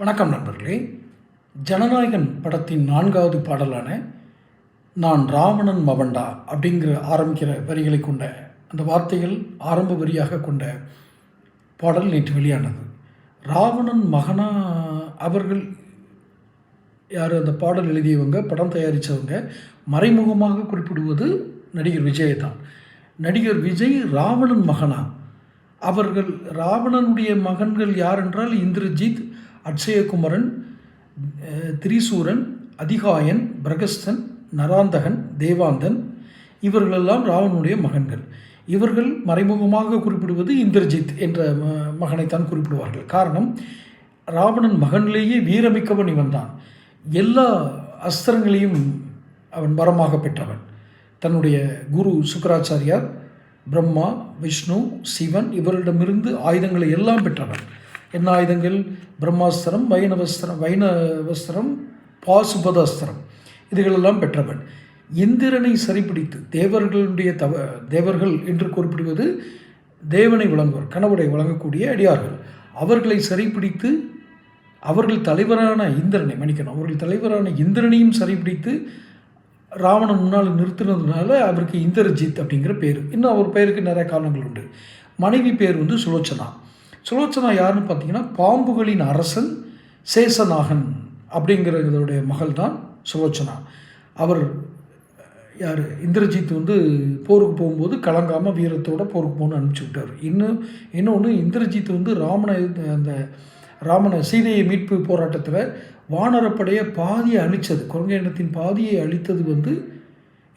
வணக்கம் நண்பர்களே. ஜனநாயகன் படத்தின் 4வது பாடலான நான் ராவணன் மவன்டா அப்படிங்கிற ஆரம்பிக்கிற வரிகளை கொண்ட அந்த வார்த்தைகள் ஆரம்ப வரியாக கொண்ட பாடல் நேற்று வெளியானது. ராவணன் மகனா அவர்கள் யார்? அந்த பாடல் எழுதியவங்க, படம் தயாரித்தவங்க மறைமுகமாக குறிப்பிடுவது நடிகர் விஜய் தான். நடிகர் விஜய் ராவணன் மகனா? அவர்கள் ராவணனுடைய மகன்கள் யார் என்றால் இந்திரஜித், அட்சயகுமரன், திரிசூரன், அதிகாயன், பிரகஸ்தன், நராந்தகன், தேவாந்தன், இவர்களெல்லாம் ராவணனுடைய மகன்கள். இவர்கள் மறைமுகமாக குறிப்பிடுவது இந்திரஜித் என்ற மகனைத்தான் குறிப்பிடுவார்கள். காரணம், ராவணன் மகனிலேயே வீரமிக்கவன் இவன் தான். எல்லா அஸ்திரங்களையும் அவன் வரமாக பெற்றவன். தன்னுடைய குரு சுக்கராச்சாரியார், பிரம்மா, விஷ்ணு, சிவன் இவரிடமிருந்து ஆயுதங்களை எல்லாம் பெற்றவன். என்ன ஆயுதங்கள்? பிரம்மாஸ்திரம், வைணவஸ்திரம், பாசுபதாஸ்திரம், இதுகளெல்லாம் பெற்றவன். இந்திரனை சரிப்பிடித்து தேவர்கள் என்று குறிப்பிடுவது தேவனை வழங்குவர், கணவரை வழங்கக்கூடிய அடியார்கள். அவர்களை சரிப்பிடித்து அவர்கள் தலைவரான இந்திரனையும் சரிப்பிடித்து ராவணன் முன்னால் நிறுத்தினதுனால அவருக்கு இந்திரஜித் அப்படிங்கிற பேர். இன்னும் அவர் பெயருக்கு நிறைய காரணங்கள் உண்டு. மனைவி பேர் சுலோச்சனா. சுலோச்சனா யாருன்னு பார்த்தீங்கன்னா பாம்புகளின் அரசன் சேசநாகன் அப்படிங்கிறதோடைய மகள் தான் சுலோச்சனா. அவர் யார்? இந்திரஜித் போருக்கு போகும்போது கலங்காமல் வீரத்தோடு போருக்கு போகணும்னு அனுப்பிச்சி விட்டார். இன்னொன்று இந்திரஜித் ராமனை சீதையை மீட்பு போராட்டத்தில் வானரப்படையை பாதியை அழித்தது, குரங்கு இனத்தின் பாதியை அழித்தது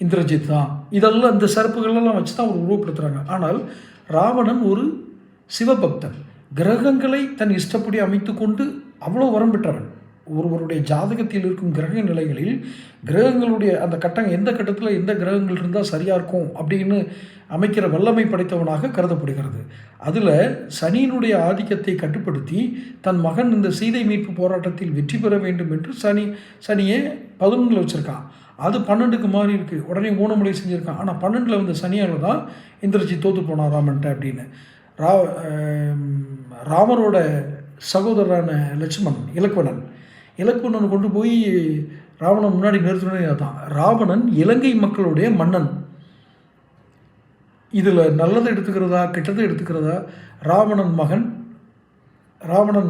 இந்திரஜித் தான். இதெல்லாம் இந்த சிறப்புகளெல்லாம் வச்சு தான் அவர் உருவப்படுத்துகிறாங்க. ஆனால் ராவணன் ஒரு சிவபக்தன். கிரகங்களை தன் இஷ்டப்படி அமைத்து கொண்டு அவ்வளோ வரம் பெற்றவன். ஒருவருடைய ஜாதகத்தில் இருக்கும் கிரக நிலைகளில் கிரகங்களுடைய அந்த எந்த கட்டத்தில் எந்த கிரகங்கள் இருந்தால் சரியாக இருக்கும் அப்படின்னு அமைக்கிற வல்லமை படைத்தவனாக கருதப்படுகிறது. அதில் சனியினுடைய ஆதிக்கத்தை கட்டுப்படுத்தி தன் மகன் இந்த சீதை மீட்பு போராட்டத்தில் வெற்றி பெற வேண்டும் என்று சனியை 11 வச்சுருக்கான். அது 12க்கு மாறி இருக்குது. உடனே 3 முறை செஞ்சுருக்கான். ஆனால் 12 சனியால் தான் இந்திரஜித் தோற்று போனான் ராமன்ட்ட அப்படின்னு. ராமரோட சகோதரரான லட்சுமணன், இலக்குவனன் கொண்டு போய் ராவணன் முன்னாடி நிறுத்தினே தான். ராவணன் இலங்கை மக்களுடைய மன்னன். இதில் நல்லதை எடுத்துக்கிறதா கெட்டதை எடுத்துக்கிறதா? ராவணன்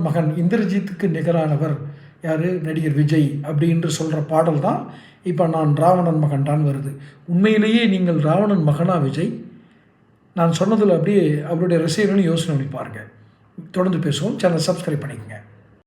மகன் இந்திரஜித்துக்கு நிகரானவர் யார்? நடிகர் விஜய் அப்படின்னு சொல்கிற பாடல் தான் இப்போ நான் ராவணன் மகன்டான் வருது. உண்மையிலேயே நீங்கள் ராவணன் மகனா விஜய்? நான் சொன்னதில் அப்படியே அவருடைய ரசிகர்களும் யோசனை பண்ணி பாருங்கள். தொடர்ந்து பேசுவோம். சேனல் சப்ஸ்கிரைப் பண்ணிக்கங்க.